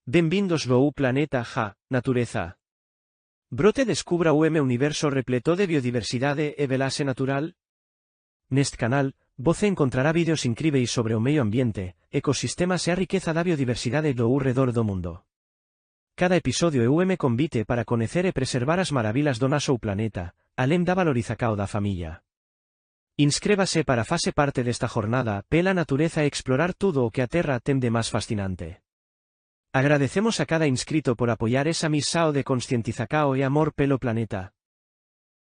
Bem-vindos ao planeta natureza. Brote descubra o universo repleto de biodiversidade e belase natural? Neste canal, você encontrará vídeos incríveis sobre o meio ambiente, ecosistemas e a riqueza da biodiversidade do redor do mundo. Cada episodio é convite para conocer e preservar as maravilhas do noso planeta, além da valorización da familia. Inscrébase para fase parte desta jornada pela natureza e explorar tudo o que a Terra tem de máis fascinante. Agradecemos a cada inscrito por apoiar esa missão de conscientización e amor pelo planeta.